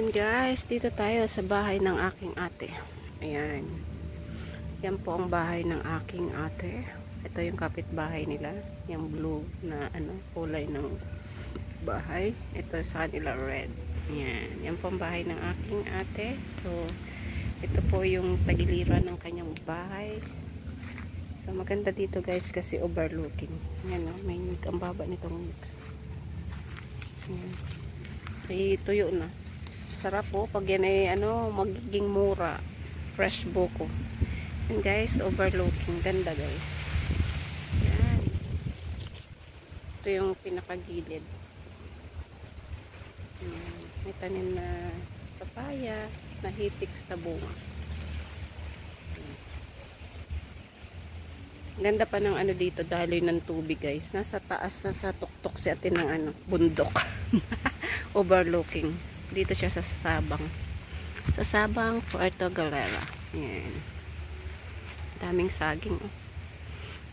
Guys, dito tayo sa bahay ng aking ate. Ayan. Yan po ang bahay ng aking ate. Ito yung kapitbahay nila. Yung blue na kulay ng bahay. Ito sa kanila red. Ayan. Yan po ang bahay ng aking ate. So, ito po yung tagiliran ng kanyang bahay. So, maganda dito guys kasi overlooking. Ayan o. May ang baba nitong ayan. May tuyo na. Sarap po pag yan ay magiging mura. Fresh buko. And guys, overlooking. Ganda guys. Yan. Ito yung pinakagilid. Yan. May tanim na papaya na hitik sa bunga. Yan. Ganda pa ng dito, daloy ng tubig guys. Nasa taas, nasa tuktok si atin ng bundok. Overlooking. Dito siya sa Sabang. Sa Sabang, Puerto Galera. Yan. Daming saging. Oh.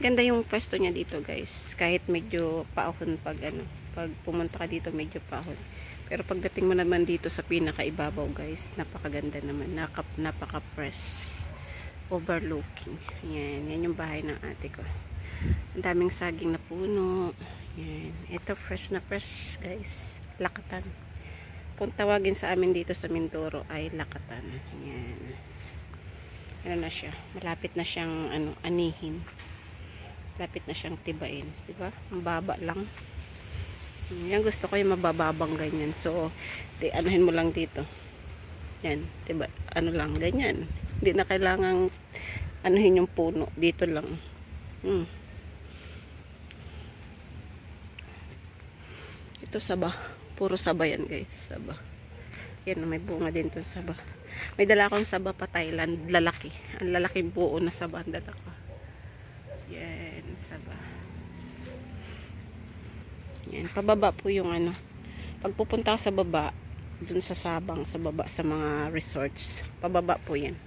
Ganda yung pwesto niya dito, guys. Kahit medyo paahon pag pumunta ka dito, medyo paahon. Pero pagdating mo naman dito sa pinakaibabaw, guys, napakaganda naman. Napaka-fresh. Overlooking. Yan. Yan yung bahay ng ate ko. Ang daming saging na puno. Yan. Ito, fresh na fresh, guys. Lakatan. Kung tawagin sa amin dito sa Mindoro ay lakatan. Ayan. Ano na siya? Malapit na siyang anihin. Malapit na siyang tibain. Diba? Ang baba lang. Yan gusto ko yung mabababang ganyan. So, anuhin mo lang dito. Yan. Diba? Ano lang, ganyan. Hindi na kailangang anuhin yung puno. Dito lang. Ito saba. Puro saba yan guys, saba. Yan, may bunga din itong saba. May dala akong saba pa Thailand, lalaki. Ang lalaking buo na saba ang dala ko. Yan, saba. Yan, pababa po yung pag pupunta ka sa baba, dun sa Sabang, sa baba, sa mga resorts, pababa po yan.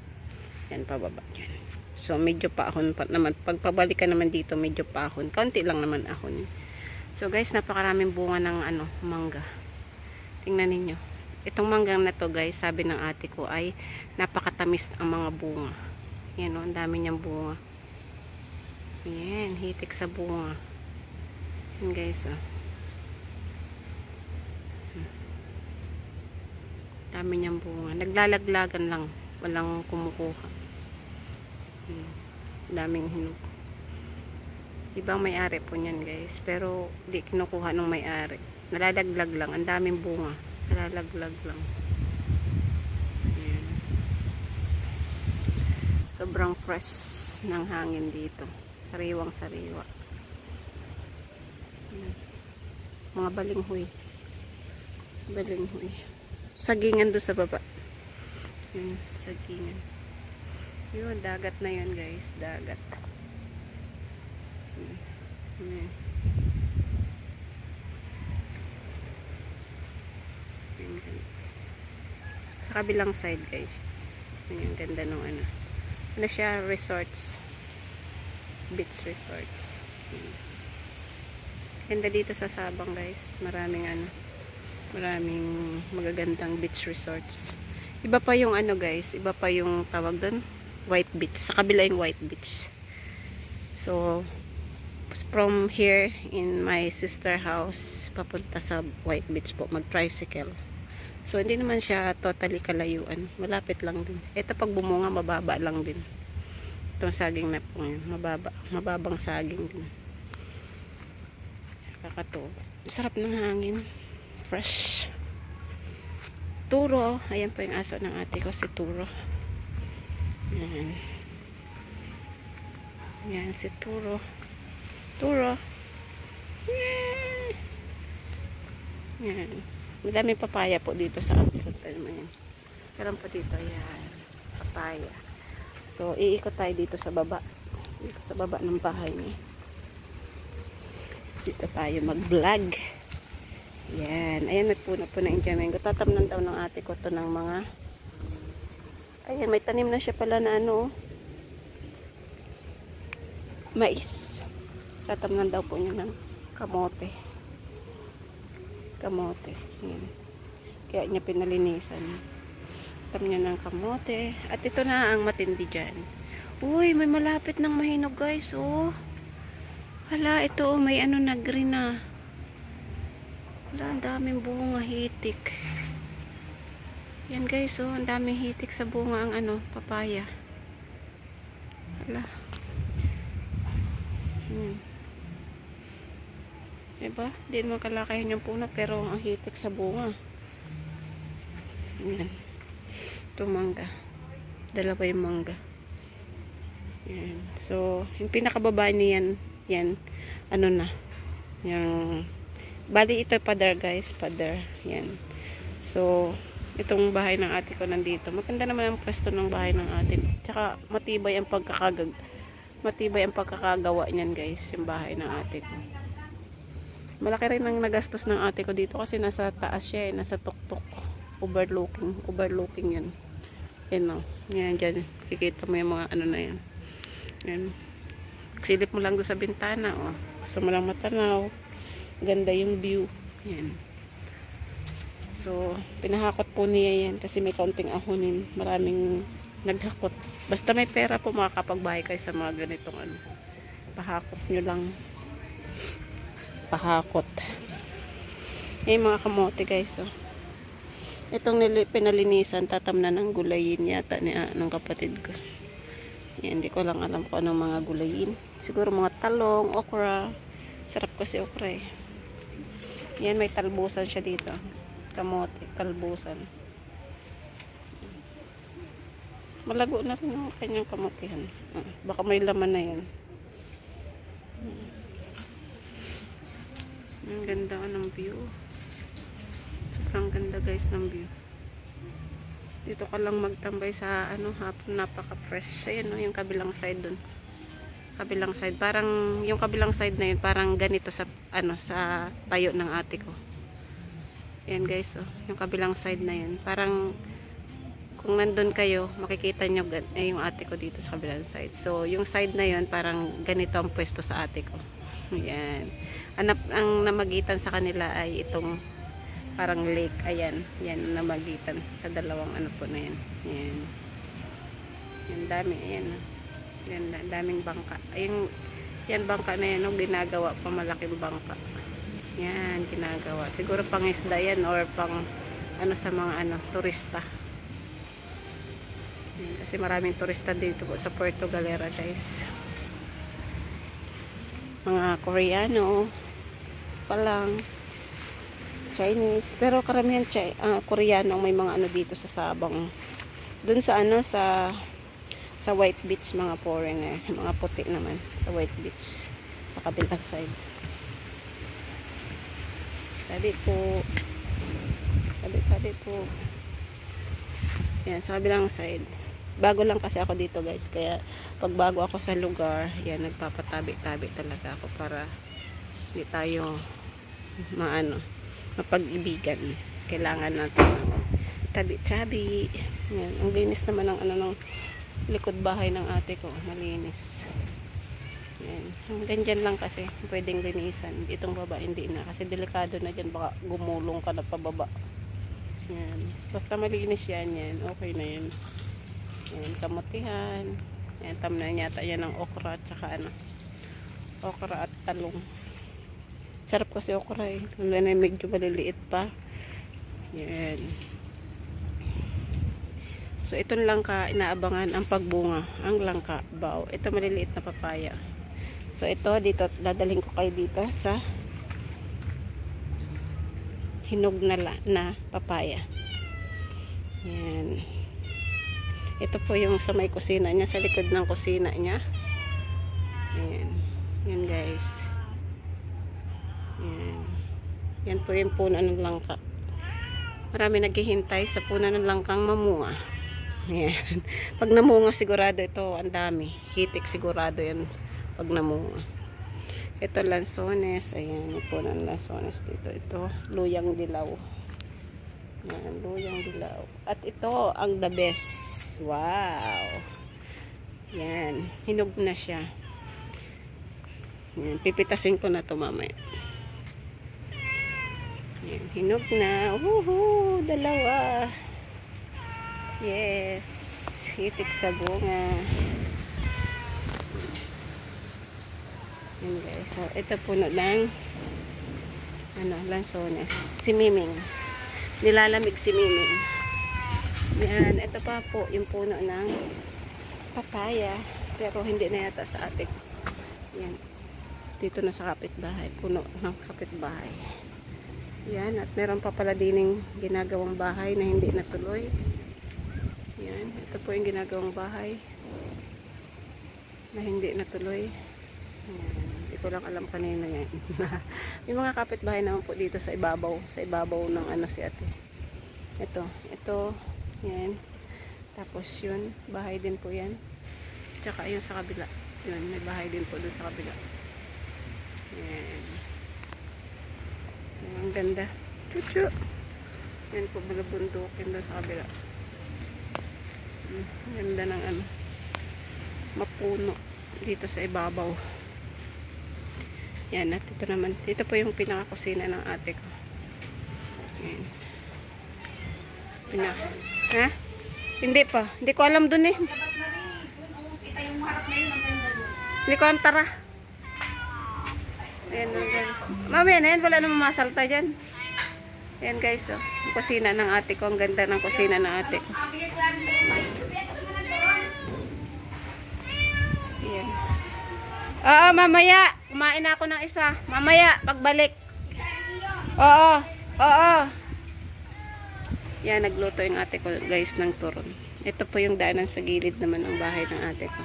Yan, pababa yan. So, medyo paahon pa naman. Pag pabalik ka naman dito, medyo paahon. Kaunti lang naman ahon. So, guys, napakaraming bunga ng mangga. Tingnan ninyo. Itong manggang na to guys, sabi ng ate ko ay napakatamis ang mga bunga. Yan o, ang dami niyang bunga. Yan, hitik sa bunga. Yan guys o. Dami niyang bunga. Naglalaglagan lang. Walang kumukuha. Daming hinog. Ibang may-ari po niyan guys. Pero di kinukuha ng may-ari. Nalalaglag lang. Ang daming bunga. Nalalaglag lang. Ayan. Sobrang fresh ng hangin dito. Sariwang sariwa. Ayan. Mga balinghoy. Balinghoy. Sagingan doon sa baba. Ayan. Sagingan. Yun. Dagat na yun guys. Dagat. Ayan. Sa kabilang side guys. Ayan, ganda nung ano siya, resorts. Beach resorts. Ayan. Ganda dito sa Sabang guys. Maraming magagandang beach resorts. Iba pa yung guys, iba pa yung tawag doon, White Beach. Sa kabila yung White Beach. So, from here in my sister house, papunta sa White Beach po, mag-tricycle. So, hindi naman siya totally kalayuan. Malapit lang din. Ito pag bumunga, mababa lang din. Itong saging na po yun. Mababang saging din. Kakatuwa. Sarap ng hangin. Fresh. Turo. Ayan po yung aso ng ate ko, si Turo. Ayan. Ayan, si Turo. Turo. Ayan. Madami papaya po dito sa atin. Meron po dito. Ayan. Papaya. So, iikot tayo dito sa baba. Dito sa baba ng bahay niya. Dito tayo mag-vlog. Ayan. Ayan, may puno po na Indiamango. Tatamnan daw ng ate ko to ng mga ayan, may tanim na siya pala na mais. Tatamnan daw po niya ng kamote. Ayan. Kaya niya pinalinisan. Tam niya ng kamote. At ito na ang matindi dyan. Uy, may malapit ng mahinog guys, oh. Hala, ito, oh, may ano na green na. Hala, ang daming bunga, hitik. Yan guys, oh, ang daming hitik sa bunga ang ano, papaya. Hala. Diba? Hindi naman kalakayan yung puno, pero ang hitik sa bunga. Yan. Ito mangga. Dalawa yung mangga. Yan. So, yung pinakababa niyan, yan, ano na. Yung, bali ito pader guys, pader. Yan. So, itong bahay ng ate ko nandito. Maganda naman ang pwesto ng bahay ng ate. Tsaka, matibay ang pagkakagawa niyan guys, yung bahay ng ate ko. Malaki rin ang nagastos ng ate ko dito kasi nasa taas siya eh, nasa tuktok. Overlooking yan. Yan o. Yan dyan. Kikita mo yung mga ano na yan. Yan. Silip mo lang doon sa bintana o. Gusto mo lang matanaw. Ganda yung view. Yan. So, pinahakot po niya yan kasi may kaunting ahonin. Maraming naghakot. Basta may pera po makakapagbahay kayo sa mga ganitong ano. Pahakot nyo lang. Pahakot. May mga kamote guys oh. Itong pinalinisan tatamnan ng gulayin yata ni ng kapatid ko. Yan, hindi ko lang alam kung anong mga gulayin. Siguro mga talong, okra. Sarap kasi okra eh. Yan, may talbusan siya dito. Kamote, talbusan. Malago na rin yung kanyang kamotihan. Baka may laman na yan. Ang ganda ng view. Sobrang ganda guys ng view. Dito ka lang magtambay sa ano, hapon napaka-fresh. Ayan no, yung kabilang side dun. Kabilang side. Parang yung kabilang side na yun, parang ganito sa ano, sa tayo ng ate ko. Ayan guys, oh. Yung kabilang side na yun. Parang kung nandun kayo, makikita nyo yung ate ko dito sa kabilang side. So, yung side na yun, parang ganito ang pwesto sa ate ko. Ayan. Ang namagitan sa kanila ay itong parang lake. Ayan. Yan namagitan sa dalawang ano po na yan. Ayan. Yan dami. Ayan. Yan, daming bangka. Ayun, yan bangka na yan. No, ginagawa pa malaking bangka. Yan, ginagawa. Siguro pang isda yan or pang ano sa mga ano, turista. Yan, kasi maraming turista dito po sa Puerto Galera guys. Mga Koreano pa lang, Chinese, pero karamihan Koreano may mga ano dito sa Sabang. Dun sa ano sa White Beach mga foreigner, mga puti naman sa White Beach sa kabilang side. Tabi po. Yan sa kabilang side. Bago lang kasi ako dito guys, kaya pag bago ako sa lugar, yan nagpapatabi-tabi talaga ako para hindi tayo mapag-ibigan. Kailangan natin tabi-tabi. Yan, ang linis naman ng ano ng likod bahay ng ate ko, malinis. Yan, ganyan lang kasi pwedeng linisan. Itong baba hindi na kasi delikado na diyan, baka gumulong ka na pababa. Yan, basta malinis yan, okay na yan. Yan, kamutihan. Yan, tamnan yata yan ng okra at saka ano, okra at talong. Sarap kasi okra eh. Lalo na medyo maliliit pa. Yan. So, ito langka, inaabangan ang pagbunga. Ang langka, bao. Ito maliliit na papaya. So, ito, dito, dadalhin ko kayo dito sa hinog na papaya. Yan. Ito po yung sa may kusina niya, sa likod ng kusina niya. Yan. Yan guys. Yan. Yan po yung puno ng langka. Marami naghihintay sa puno ng langkang mamunga. Yan. Pag namunga sigurado ito, ang dami. Hitik sigurado yan pag namunga. Ito lansones. Ayan, yung puno ng lansones dito. Ito, luyang dilaw. Yan, luyang dilaw. At ito, ang the best. Wow. Yan, hinog na siya. Yan, pipitasin ko na ito mamaya. Yan, hinog na. Woohoo! Dalawa. Yes. Hitik sa bunga. Yan guys. So, ito puno ng lansones. Si Miming. Nilalamig si Miming. Yan. Ito pa po yung puno ng papaya. Pero hindi na yata sa atin. Yan. Dito na sa kapitbahay. Puno ng kapitbahay. Yan. At meron pa pala dining ginagawang bahay na hindi natuloy. Yan. Ito po yung ginagawang bahay na hindi natuloy. Yan. Hindi ko lang alam kanina yan. May mga kapitbahay naman po dito sa ibabaw. Sa ibabaw ng si ate. Ito. Yan. Tapos yun. Bahay din po yan. Tsaka yun sa kabila. Yun. May bahay din po doon sa kabila. Yan. So, ang ganda. Chuchu. Yan po mga bundukin doon sa kabila. Ang ganda ng mapuno dito sa ibabaw. Yan, at ito naman. Ito po yung pinakakusina ng ate ko. Yan. Ha? Hindi pa. Hindi ko alam dun eh. Hindi ko alam, tara. Ayan, mamaya na yan. Wala namang masalta dyan. Ayan guys, oh. Yung kusina ng ate ko. Ang ganda ng kusina ng ate ko. Ayan. Oo, mamaya. Kumain ako ng isa. Mamaya, pagbalik. Oo. Yan, nagluto yung ate ko guys ng turon. Ito po yung daanan sa gilid naman ng bahay ng ate ko.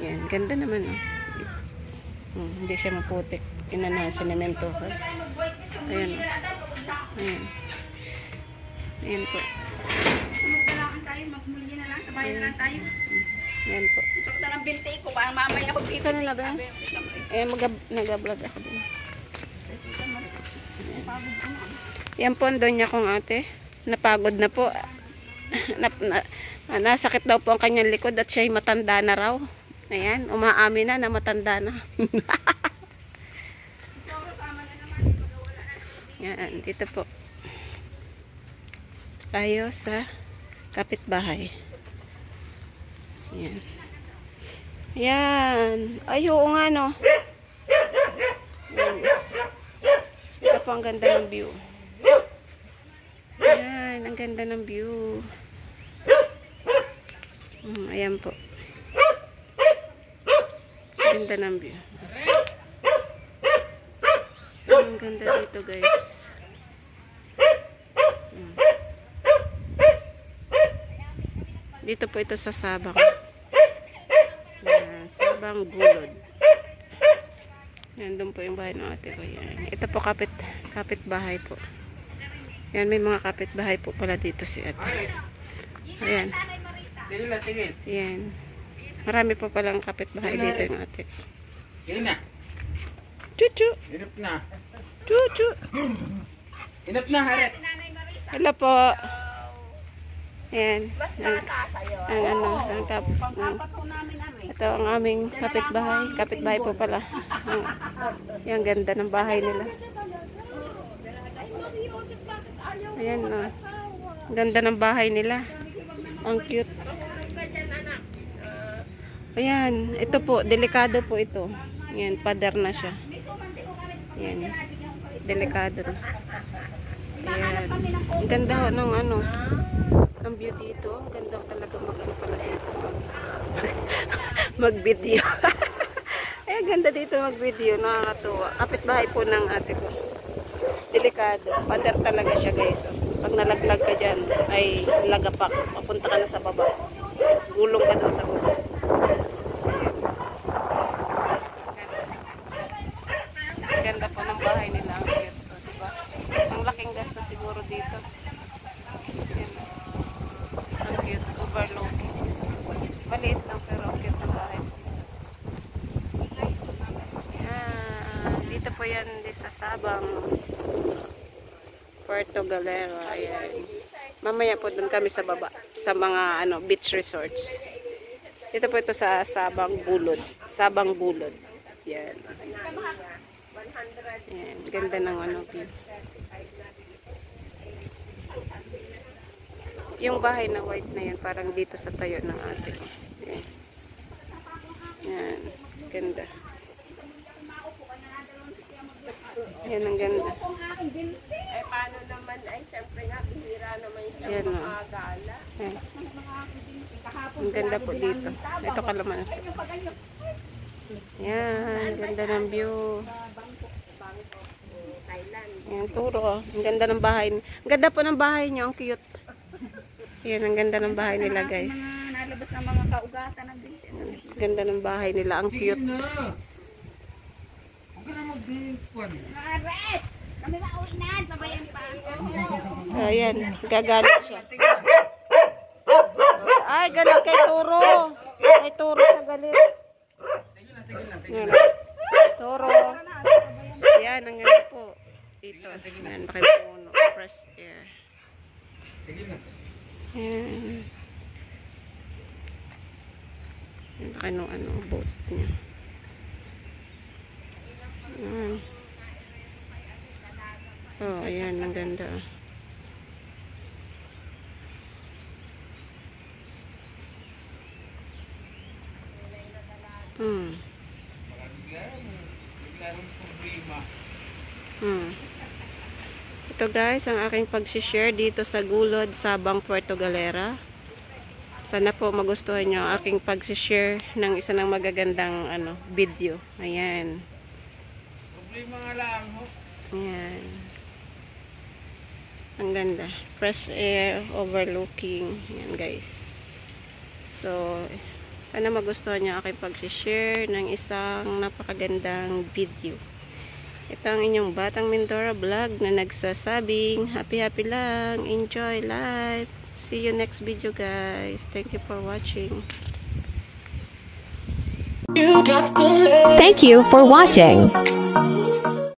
Yan, ganda naman oh. Hindi siya maputik. Inanahan sinemento. Ayan oh. Ayan. Ayan po. Magdalakan tayo, magmuli na lang, sabayan lang tayo. Ayan po. Sakta ng binti ko, parang mamaya ako dito. Ikaw na ba? Nag-vlog ako din. Yan po ang doon niya kong ate. Napagod na po. Nasakit daw po ang kanyang likod at siya'y matanda na raw. Ayan, umaamin na matanda na. Yan, dito po. Tayo sa kapitbahay. Yan. Yan. Ay, oo nga no. Yan. Ito po ang ganda ng view. Yan, ang ganda ng view. Ayan po. Ganda ng view. Ang ganda dito guys. Dito po ito sa Sabang. Yan, Sabang Bulod. Yan, doon po yung bahay ng ate ko. Yan. Ito po kapitbahay po. Yan, may mga kapitbahay po pala dito si ate. Ayan. Yan. Marami po palang kapitbahay dito yung ate ko. Chuchu. Inap na. Chuchu. Inap na, Haret. Hello po. Ayan. Ito ang aming kapitbahay. Kapitbahay po pala. Yung ganda ng bahay nila. Ayan o. Ganda ng bahay nila. Ang cute. Ayan. Ito po. Delikado po ito. Ayan. Pader na siya. Ayan. Delikado na. Ayan. Ang ganda ho ng ang view dito. Ang ganda talaga mag-video. Ay, ganda dito mag-video. Nakakatuwa. Kapitbahay po ng ate ko. Delikado. Pader talaga siya guys. Pag nalaglag ka dyan, ay lagapak. Papunta ka na sa baba. Gulong ka doon sa baba. Ganda po ng bahay nila. Ang cute. Diba? Ang laking gasto siguro dito. Yan. Ang cute. Overlooking. Maliit lang pero ang cute ng bahay. Yan. Dito po yan sa Sabang. Puerto Galera. Ayan. Mamaya po doon kami sa baba. Sa mga beach resorts. Dito po ito sa Sabang Bulod. Sabang Bulod. Yan. Ayan, ganda ng ano view. Yung bahay na white na yun, parang dito sa tayo ng ate ko. Ayan. Ayan, ganda. Ayan, ang ganda. Ay, paano naman? Ay, siyempre nga, bihira naman siya Ayan, o. makagala. Ayan. Ang ganda po dito. Ito kalamansi. Ayan, ganda ng view. Ayan, turo. Ang ganda ng bahay. Ang ganda po ng bahay nyo. Ang cute. Ayan, ang ganda ng bahay nila, guys. Mga nalabas ng mga kaugatan ng binti. Ganda ng bahay nila. Ang cute. na. Huwag ka na mag-kwan. Mga red! Kami na uwi na, pabayan pa. Ayan, gagalit siya. Ay, galit kay Turo. Kay Turo sa galit. Ayan. Turo. Ayan, ang ganda po. Dito. Ayan, makipuno. Fresh air. Tigil na. Ayan. Ayan, laki nung ano, boat niya. Ayan. Oh, ayan, ang ganda. Hmm. Ito guys, ang aking pag-share dito sa Gulod, Sabang, Puerto Galera. Sana po magustuhan nyo ang aking pag-share ng isa ng magagandang video. Ayan. Problema nga lang mo. Ayan. Ang ganda. Fresh air, overlooking. Ayan guys. So, sana magustuhan nyo ang aking pag-share ng isang napakagandang video. Ito ang inyong Batang Mindoro vlog na nagsasabing happy lang, enjoy life. See you next video guys. Thank you for watching. Thank you for watching.